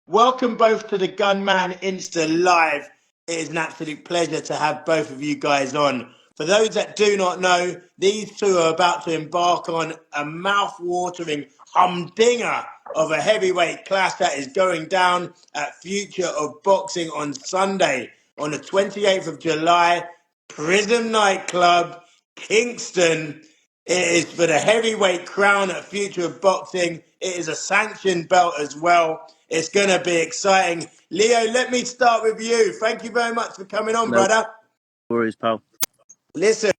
Welcome both to the Gunman Insta Live. It is an absolute pleasure to have both of you guys on. For those that do not know, these two are about to embark on a mouth-watering humdinger of a heavyweight clash that is going down at Future of Boxing on Sunday, on the 28th of July, Pryzm Nightclub, Kingston. It is for the heavyweight crown at Future of Boxing. It is a sanctioned belt as well. It's going to be exciting. Leo, let me start with you. Thank you very much for coming on, No brother. worries, pal. Listen,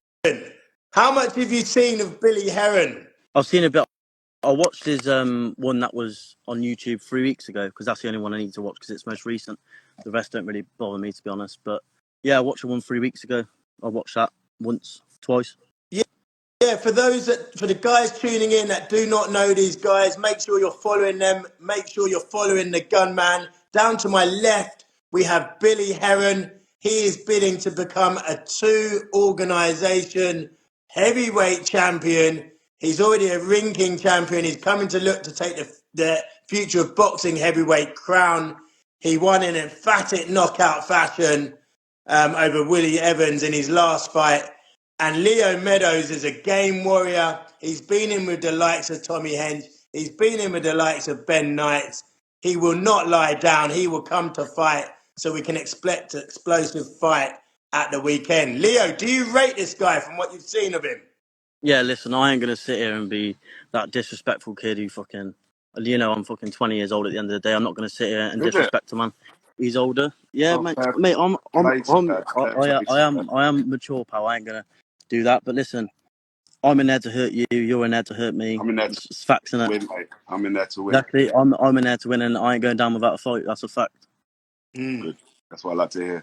how much have you seen of Billy Herron? I've seen a bit. I watched his one that was on YouTube 3 weeks ago because that's the only one I need to watch because it's most recent. The rest don't really bother me, to be honest. But yeah, I watched the one 3 weeks ago. I watched that once, twice. Yeah, for for the guys tuning in that do not know these guys, make sure you're following them. Make sure you're following the Gunman. Down to my left, we have Billy Herron. He is bidding to become a two-organization heavyweight champion. He's already a Ring King champion. He's coming to look to take the Future of Boxing heavyweight crown. He won in emphatic knockout fashion over Willie Evans in his last fight. And Leo Meadows is a game warrior. He's been in with the likes of Tommy Henge. He's been in with the likes of Ben Knights. He will not lie down. He will come to fight so we can expect an explosive fight at the weekend. Leo, do you rate this guy from what you've seen of him? Yeah, listen, I ain't gonna sit here and be that disrespectful kid who fucking, I'm fucking 20 years old at the end of the day. I'm not gonna sit here and Is it? disrespect a man. He's older. Yeah, Oh, mate. fair Mate, play to that. Fair play to that. I am mature, pal. I ain't gonna do that. But listen, I'm in there to hurt you. You're in there to hurt me. I'm in there to It's facts, innit? win, mate. I'm in there to win. Exactly. I'm in there to win, and I ain't going down without a fight. That's a fact. Good. That's what I like to hear.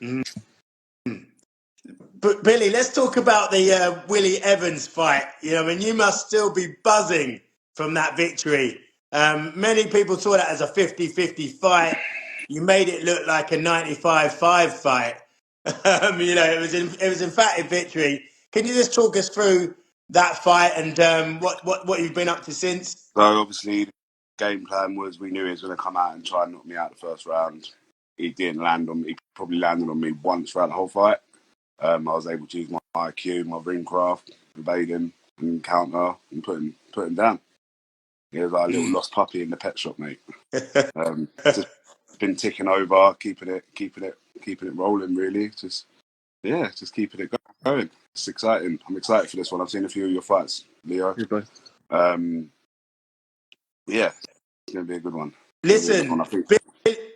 But Billy, let's talk about the Willie Evans fight. I mean, you must still be buzzing from that victory. Many people saw that as a 50-50 fight. You made it look like a 95-5 fight. It was emphatic victory. Can you just talk us through that fight and what you've been up to since? So obviously, the game plan was we knew he was going to come out and try and knock me out the first round. He didn't land on me. He probably landed on me once throughout the whole fight. I was able to use my IQ, my ring craft, evade him and counter and put him down. He was like a little lost puppy in the pet shop, mate. Just been ticking over, keeping it rolling. Really, just keeping it going. It's exciting. I'm excited for this one. I've seen a few of your fights, Leo. Yeah, it's going to be a good one. Listen, I think.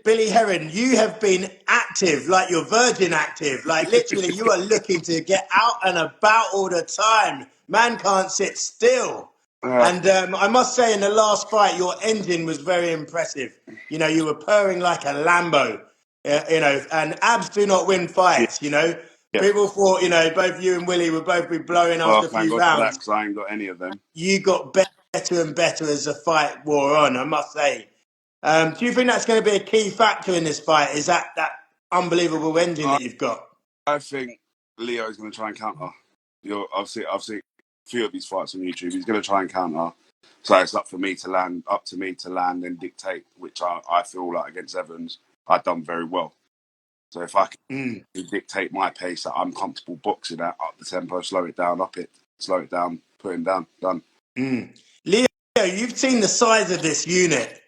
Billy Herron, you have been active, like you're virgin active. Like literally, you are looking to get out and about all the time. Man can't sit still. And I must say, in the last fight, your engine was very impressive. You were purring like a Lambo. And abs do not win fights. Yeah. People thought, both you and Willie would both be blowing after a Thank few God for that, rounds. because I ain't got any of them. You got better and better as the fight wore on, I must say. Do you think that's going to be a key factor in this fight? Is that unbelievable engine that you've got? I think Leo is going to try and counter. I've seen a few of his fights on YouTube. He's going to try and counter. So it's up to me to land and dictate, which I feel like against Evans, I've done very well. So if I can dictate my pace that I'm comfortable boxing at, up the tempo, slow it down, put him down, done. Leo, you've seen the size of this unit.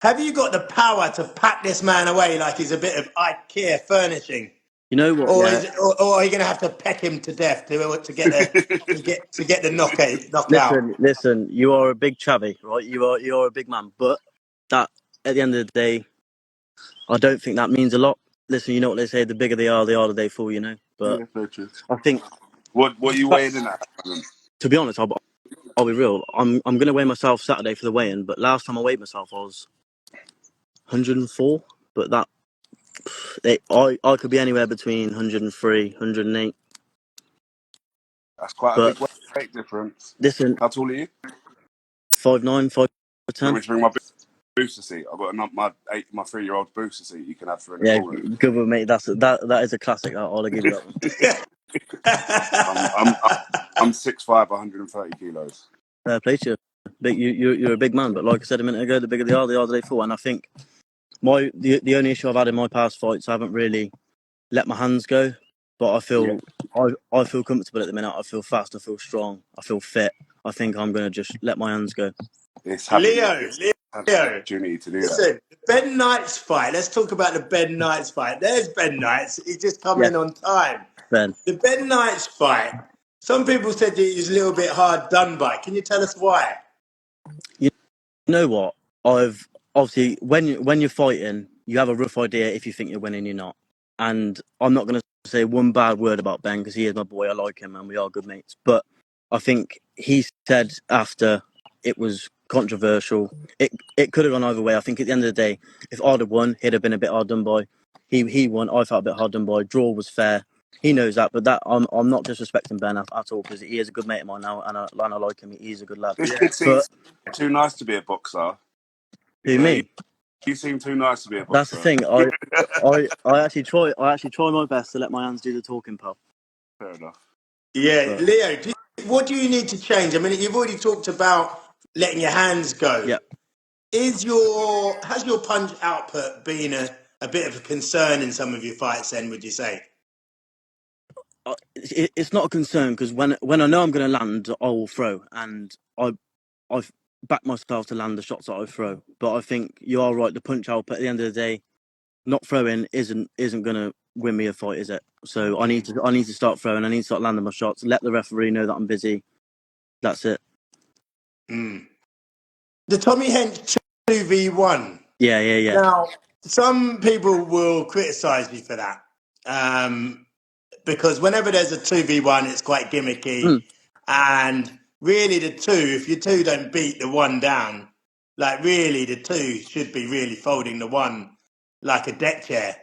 Have you got the power to pack this man away like he's a bit of IKEA furnishing? You know what? Or Yeah. are you going to have to peck him to death to get the knockout? Listen. You are a big chavvy, right? You are a big man, but that at the end of the day, I don't think that means a lot. Listen, you know what they say: the bigger they are, the harder they fall. But Yeah, very true. I think What are you weighing in at? to be honest, I'll be real. I'm going to weigh myself Saturday for the weigh-in, but last time I weighed myself, I was 104. But I could be anywhere between 103, 108. That's quite a big weight difference. Listen, How tall are you? 5'9", 5'10". Let me bring my booster seat. I've got my 3-year-old booster seat you can have for in the Yeah, pool room. good one, mate. That is a classic. I'll give you that one. I'm 6'5", 130 kilos. Fair play to you. You're a big man, but like I said a minute ago, the bigger they are, the harder they fall. And I think the only issue I've had in my past fights, I haven't really let my hands go, but I feel comfortable at the minute. I feel fast. I feel strong. I feel fit. I think I'm gonna just let my hands go. It's having Leo, the opportunity to do that. listen, the Ben Knights fight. Let's talk about the Ben Knights fight. There's Ben Knights. He's just come in on time. Ben, The Ben Knights fight. Some people said that he was a little bit hard done by. Can you tell us why? you know what? I've obviously when you're fighting, you have a rough idea if you think you're winning, you're not. And I'm not gonna say one bad word about Ben because he is my boy. I like him and we are good mates. But I think he said after it was controversial. It could have gone either way. I think at the end of the day, if I'd have won, he'd have been a bit hard done by. He won. I felt a bit hard done by. Draw was fair. He knows that, but that I'm not disrespecting Ben at all because he is a good mate of mine now, and I like him. He's a good lad. This kid But seems too nice to be a boxer. who, Yeah, me? you seem too nice to be a That's the boxer. thing. I actually try my best to let my hands do the talking, pal. Fair enough. Yeah, But Leo, what do you need to change? I mean, you've already talked about letting your hands go. yeah, Has your punch output been a bit of a concern in some of your fights? Then, would you say? it's not a concern because when I know I'm going to land, I will throw, and I've backed myself to land the shots that I throw. But I think you are right. The punch output at the end of the day, not throwing isn't going to win me a fight, is it? So I need to start throwing. I need to start landing my shots. Let the referee know that I'm busy. That's it. Mm. The Tommy Hench 2v1. Yeah. Now, some people will criticise you for that because whenever there's a 2v1, it's quite gimmicky. Mm. And really, the two, if your two don't beat the one down, like really, the two should be really folding the one like a deck chair.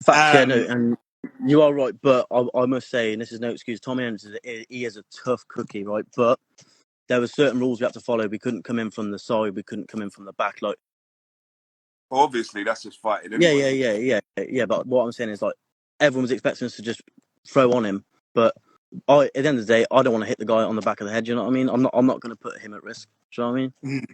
Facts, yeah, no, and you are right. But I must say, and this is no excuse, Tommy Evans he is a tough cookie, right? But there were certain rules we had to follow. We couldn't come in from the side. We couldn't come in from the back. Like, Obviously, that's just fighting anyway. yeah. But what I'm saying is, like, everyone was expecting us to just throw on him. But at the end of the day, I don't want to hit the guy on the back of the head. You know what I mean? I'm not going to put him at risk. Do you know what I mean?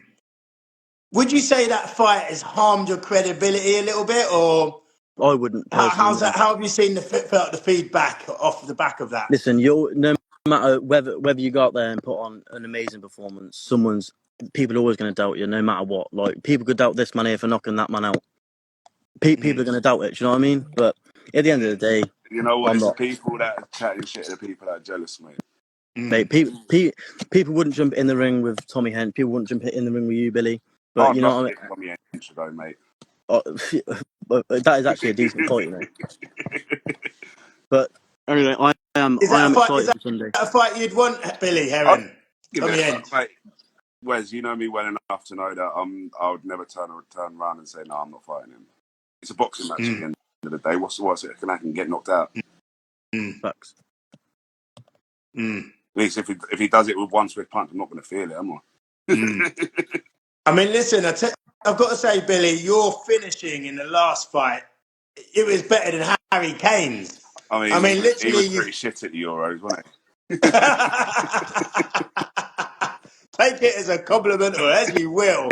Would you say that fight has harmed your credibility a little bit, or I wouldn't personally. how's that? How have you seen felt the feedback off the back of that? Listen, no matter whether you go out there and put on an amazing performance, people are always going to doubt you, no matter what. Like, people could doubt this man here for knocking that man out. People are going to doubt it. Do you know what I mean? But at the end of the day, You know what? I'm It's the not. people that are chatting shit and the people that are jealous, mate. Mate, people wouldn't jump in the ring with Tommy Hent. People wouldn't jump in the ring with you, Billy. But I'd you know love what to get Tommy Hench though, mate. I mean? That is actually a decent fight, you know. But anyway, I am Is excited that for Sunday. a fight you'd want, Billy I'd Herron, give it Tommy a shot, Hench? mate. Wes, you know me well enough to know that I would never turn around and say no, I'm not fighting him. It's a boxing match at the end of the day. What's it? I can get knocked out. Facts. At least if he does it with one swift punch, I'm not going to feel it, am I? I mean, listen, I've got to say, Billy, your finishing in the last fight, it was better than Harry Kane's. I I mean, mean, he literally, was pretty shit at the Euros, wasn't he? take it as a compliment or as you will.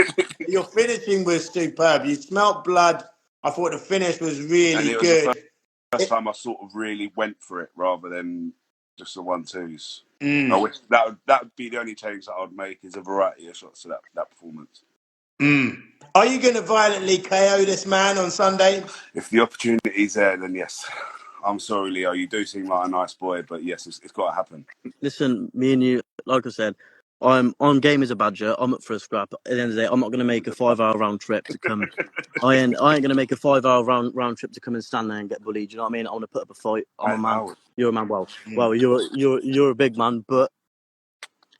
Your finishing was superb. You smelt blood. I thought the finish was And really it was the good. first time I sort of really went for it rather than just the 1-2s. Mm, I wish that would be the only change that I'd make is a variety of shots to that performance. Are you going to violently KO this man on Sunday? If the opportunity's there, then yes. I'm sorry, Leo. You do seem like a nice boy, but yes, it's got to happen. Listen, me and you, like I said, I'm game as a badger. I'm up for a scrap. At the end of the day, I'm not going to make a 5-hour round trip to come. I ain't going to make a 5-hour round trip to come and stand there and get bullied. You know what I mean? I want to put up a fight. I'm a man. You're a man. Well, you're a big man, but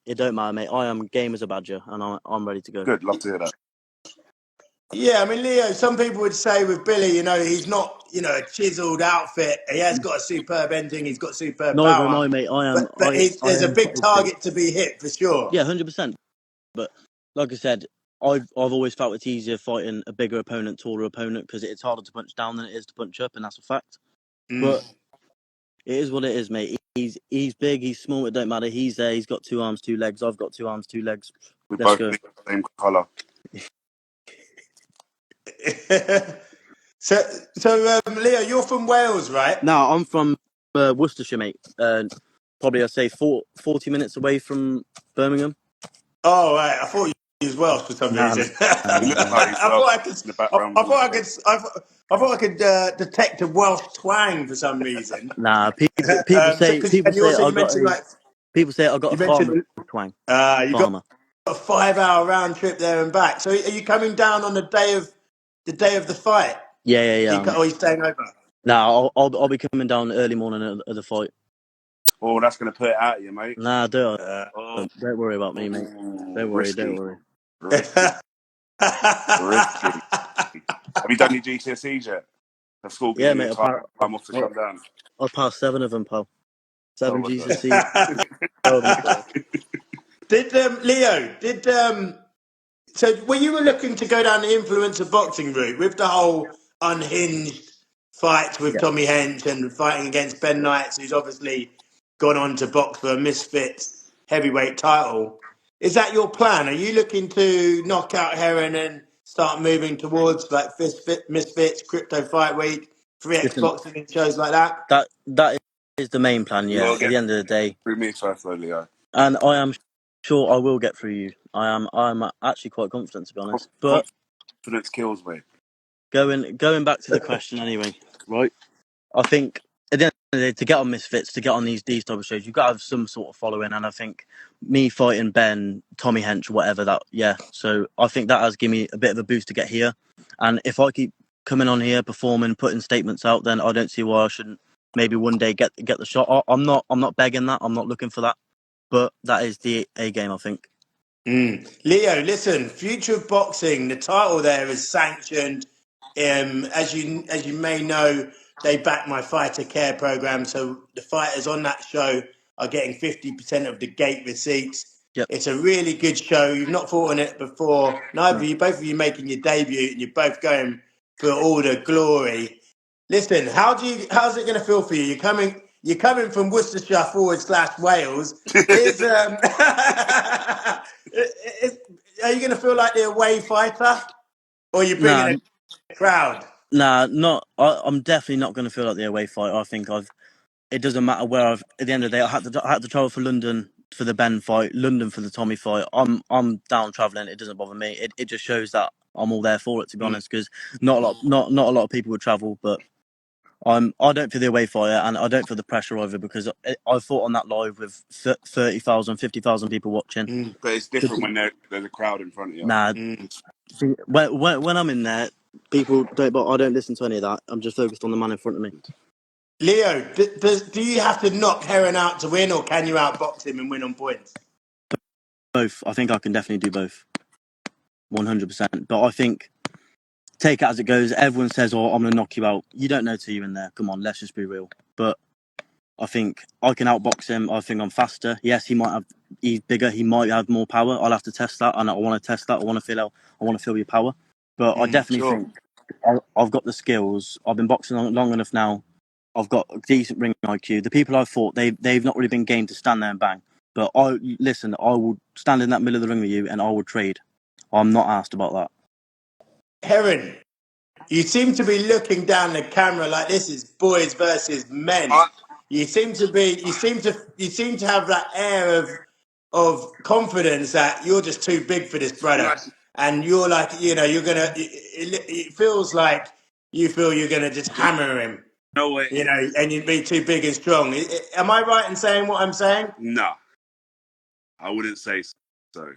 it don't matter, mate. I am game as a badger, and I'm ready to go. Good, love to hear that. Yeah, I mean, Leo, some people would say with Billy, he's not, a chiseled outfit. He has got a superb ending. He's got superb Neither am power. I, mate. But I there's a am big quite big. target to be hit for sure. Yeah, 100%. But like I said, I've always felt it's easier fighting a bigger opponent, taller opponent, because it's harder to punch down than it is to punch up, and that's a fact. But it is what it is, mate. He's big, he's small, it don't matter. He's there, he's got 2 arms, 2 legs. I've got 2 arms, 2 legs. We Let's both go. think the same colour. So, Leo, you're from Wales, right? No, I'm from Worcestershire, mate. Probably I'd say 40 minutes away from Birmingham. Oh, right. I thought you was Welsh for some Nah, reason. nah, He nah, looks nah. like he's I thought Welsh I could. in the I, background I voice. thought I could. I thought I could detect a Welsh twang for some reason. Nah, people say And you also I you got mentioned a like you farmer mentioned twang. you got Farmer. a 5 hour round trip there and back. So are you coming down on the day of the fight? Yeah. Or are you staying over? Nah, I'll be coming down early morning of the fight. Oh, that's going to put it out of you, mate. Nah, Oh, don't worry about me, mate. Don't worry, don't risky. worry. Risky. Risky. Have you done your GCSEs yet? Have school Yeah, given you mate. time off to come down? I passed 7 of them, pal. Oh 7 my god. GCSEs. 12 and 12. Did Leo? So when you were looking to go down the influencer boxing route with the whole unhinged fight with Yeah, Tommy Hench and fighting against Ben Knights, who's obviously gone on to box for a Misfits heavyweight title, is that your plan? Are you looking to knock out Herron and start moving towards like Misfits, Crypto Fight Week, 3X listen, boxing and shows like that? that is the main plan. You Yeah, gotta at the get end of the day, through me first, though, Leo. and I am sure I will get through you. I'm actually quite confident, to be honest. But Confidence kills me. going back to the question anyway, right? I think at the end of the day, to get on Misfits, to get on these type of shows, you've got to have some sort of following. And I think me fighting Ben, Tommy Hench, whatever that, yeah. So I think that has given me a bit of a boost to get here. And if I keep coming on here, performing, putting statements out, then I don't see why I shouldn't maybe one day get the shot. I'm not begging that. I'm not looking for that. But that is the A game, I think. Leo, listen, Future of Boxing, the title there is sanctioned. As you may know, they back my fighter care program, so the fighters on that show are getting 50% of the gate receipts. Yep. It's a really good show. You've not fought on it before. Neither of you, both of you making your debut, and you're both going for all the glory. Listen, how's it going to feel for you? You're coming from Worcestershire / Wales. Is is, are you going to feel like the away fighter, or are you bringing Nah, a crowd? not. I'm definitely not going to feel like the away fight. I think it doesn't matter where I've. At the end of the day, I had to travel for London for the Ben fight, London for the Tommy fight. I'm down traveling. It doesn't bother me. It just shows that I'm all there for it. To be honest, because not a lot of people would travel, but I don't feel the away fighter, and I don't feel the pressure either because I fought on that live with 30,000, 50,000 people watching. But it's different when there's a crowd in front of you. Nah, Mm. see, when I'm in there, people don't. But I don't listen to any of that. I'm just focused on the man in front of me. Leo, do you have to knock Herron out to win, or can you outbox him and win on points? Both. I think I can definitely do both. 100%. But I think take it as it goes. Everyone says, "Oh, I'm gonna knock you out." You don't know till you're in there. Come on, let's just be real. But I think I can outbox him. I think I'm faster. Yes, he's bigger. He might have more power. I'll have to test that, and I want to test that. I want to feel your power. But I definitely Sure. think I've got the skills. I've been boxing long enough now. I've got a decent ring IQ. The people I've fought, they've not really been game to stand there and bang. But I will stand in that middle of the ring with you, and I will trade. I'm not asked about that. Herron, you seem to be looking down the camera like this is boys versus men. I, You seem to have that air of confidence that you're just too big for this no, brother, and you're like, you're gonna. It feels like you feel you're gonna just hammer him, no way. and you'd be too big and strong. Am I right in saying what I'm saying? No, I wouldn't say so.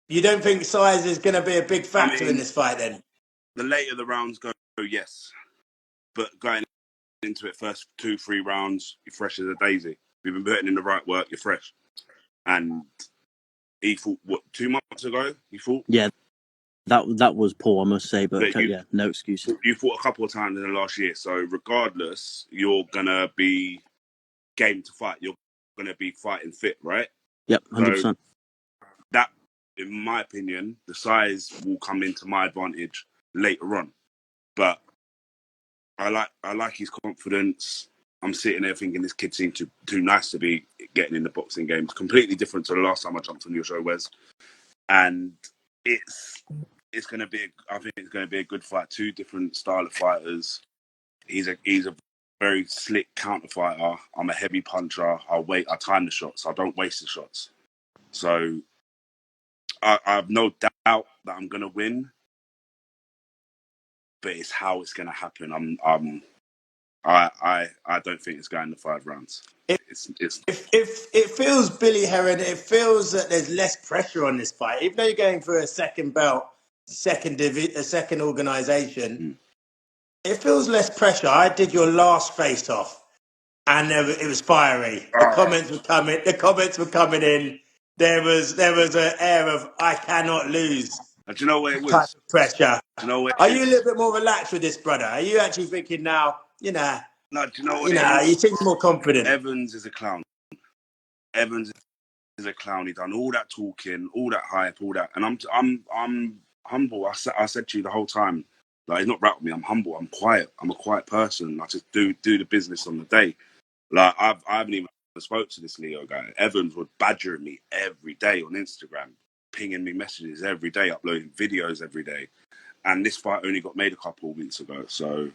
You don't think size is going to be a big I factor in mean, this fight, then? the later the rounds go, yes. But going into it first 2-3 rounds, you're fresh as a daisy. You've been putting in the right work, you're fresh. And he fought, 2 months ago? He fought? Yeah, that was poor, I must say. But But yeah, no excuses. you fought a couple of times in the last year. So regardless, you're going to be game to fight. You're going to be fighting fit, right? Yep, So 100%. that, in my opinion, the size will come into my advantage later on. But I like his confidence. I'm sitting there thinking this kid seems too nice to be getting in the boxing game. It's completely different to the last time I jumped on your show, Wes. And it's it's going to be. I think it's going to be a good fight. Two different style of fighters. He's a very slick counter fighter. I'm a heavy puncher. I time the shots. I don't waste the shots. So I have no doubt that I'm going to win, but it's how it's going to happen. I don't think it's going to 5 rounds. It's If it feels, Billy Herron, it feels that there's less pressure on this fight, even though you're going for a second belt, a second organisation. It feels less pressure. I did your last face off, and it was fiery. The comments were coming. The comments were coming in. There was an air of I cannot lose. Do you know what it Type was? of pressure. Do you know what Are it you a is? little bit more relaxed with this, brother? Are you actually thinking now? No, do you know what it You is? seem more confident. Evans is a clown. Evans is a clown. He done all that talking, all that hype, all that, and I'm humble. I said to you the whole time, like, he's not rattled me. I'm humble. I'm quiet. I'm a quiet person. I just do the business on the day. Like, I haven't even spoke to this Leo guy. Evans would badger me every day on Instagram, pinging me messages every day, uploading videos every day. And this fight only got made a couple of weeks ago, so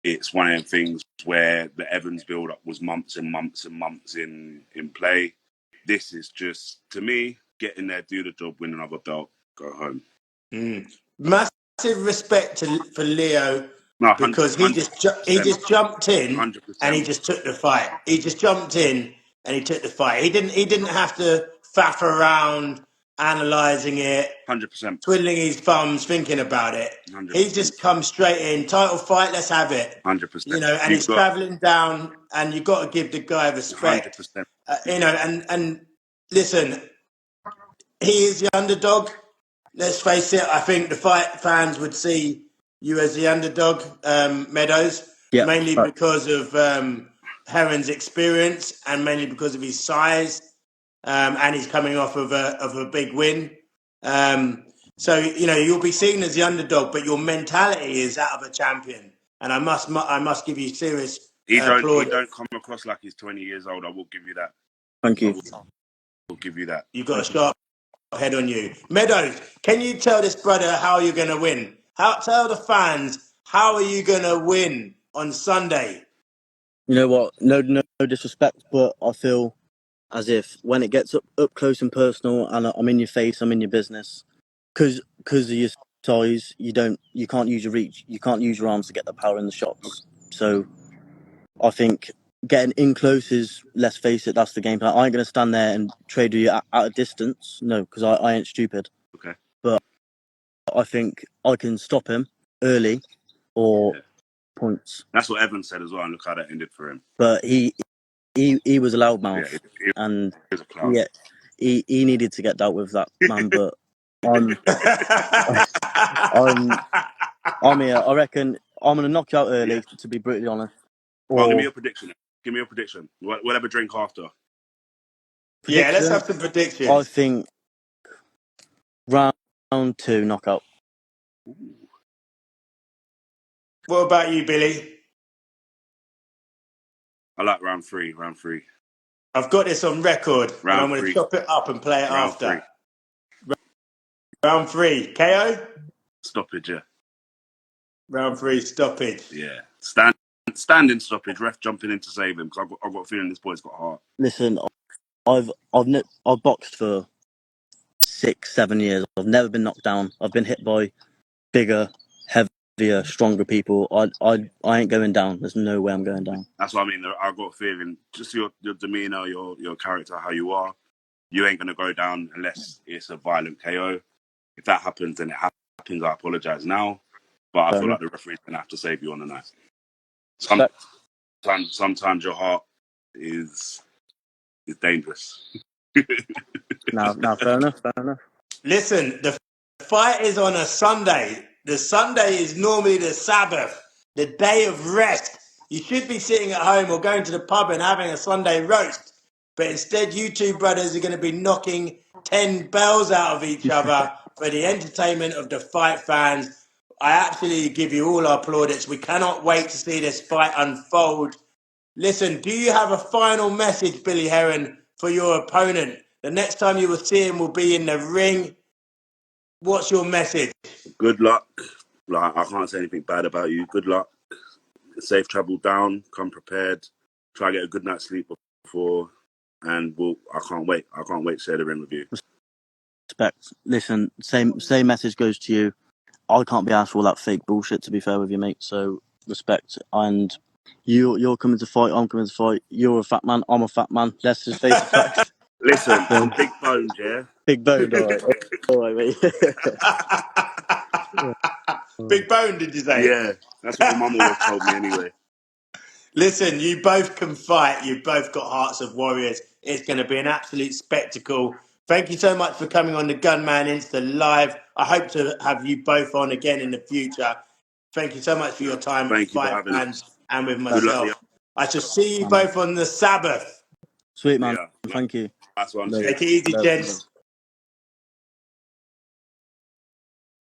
it's one of them things where the Evans build-up was months and months and months in play. This is just, to me, get in there, do the job, win another belt, go home. Massive respect for Leo, No, because he just jumped in 100%. and he just took the fight. He just jumped in and he took the fight. He didn't have to faff around analysing it, 100%. twiddling his thumbs, thinking about it. 100%. He's just come straight in. Title fight, let's have it. 100%. And he's travelling down, and you've got to give the guy respect. 100%. And listen, he is the underdog. Let's face it, I think the fight fans would see you as the underdog, Meadows, mainly because of Herron's experience and mainly because of his size, and he's coming off of a big win. So you'll be seen as the underdog, but your mentality is that of a champion, and I must give you serious applaudance. He don't come across like he's 20 years old. I will give you that. Thank you. I will give you that. You've got a sharp head on you. Meadows, can you tell this brother how you're going to win? Tell the fans, how are you going to win on Sunday? You know what? No disrespect, but I feel as if when it gets up close and personal, and I'm in your face, I'm in your business, because of your size, you can't use your reach, you can't use your arms to get the power in the shots. So I think getting in close is, let's face it, that's the game plan. I ain't gonna stand there and trade you at a distance, no, because I ain't stupid. Okay. But I think I can stop him early or points. That's what Evans said as well, and look how that ended for him. But he was a loudmouth, and he was a clown. Yeah, he needed to get dealt with, that man. But I'm here. I reckon I'm gonna knock you out early, to be brutally honest. Well, give me your prediction. Give me your prediction. We'll have a drink after. Yeah, let's have some predictions. I think round 2 knockout. What about you, Billy? I like round 3. Round 3. I've got this on record, and I'm going to chop it up and play it round after. 3. Round 3, KO? Stoppage, yeah. Round 3, stoppage. Yeah. Standing stoppage, ref jumping in to save him, because I've got a feeling this boy's got heart. Listen, I've boxed for 6-7 years. I've never been knocked down. I've been hit by bigger, heavier, stronger people. I ain't going down. There's no way I'm going down. That's what I mean. I've got a feeling, just your demeanour, your character, how you are, you ain't going to go down unless it's a violent KO. If that happens, then it happens. I apologise now. But I feel like the referee's going to have to save you on the night. Sometimes your heart is dangerous. Now, fair enough. Listen, the fight is on a Sunday. The Sunday is normally the Sabbath, the day of rest. You should be sitting at home or going to the pub and having a Sunday roast. But instead, you two brothers are going to be knocking 10 bells out of each other for the entertainment of the fight fans. I absolutely give you all our plaudits. We cannot wait to see this fight unfold. Listen, do you have a final message, Billy Herron, for your opponent? The next time you will see him will be in the ring. What's your message? Good luck. Like, I can't say anything bad about you. Good luck. Safe travel down. Come prepared. Try to get a good night's sleep before, and I can't wait. I can't wait to share the ring with you. Respect. Listen, same message goes to you. I can't be asked for all that fake bullshit, to be fair with you, mate. So respect. And you're coming to fight. I'm coming to fight. You're a fat man. I'm a fat man. Let's just face the facts. Listen, I'm big boned, yeah. Big boned, all right, mate. Big bone, did you say? Yeah, that's what my mum always told me anyway. Listen, you both can fight. You've both got hearts of warriors. It's going to be an absolute spectacle. Thank you so much for coming on the Gunman Insta Live. I hope to have you both on again in the future. Thank you so much for your time with Thank you for Five having Fans us. and with Good luck. myself. I shall see you both on the Sabbath. Sweet man. Yeah, Thank you. that's one. No, Cheers. Take it easy, no, gents.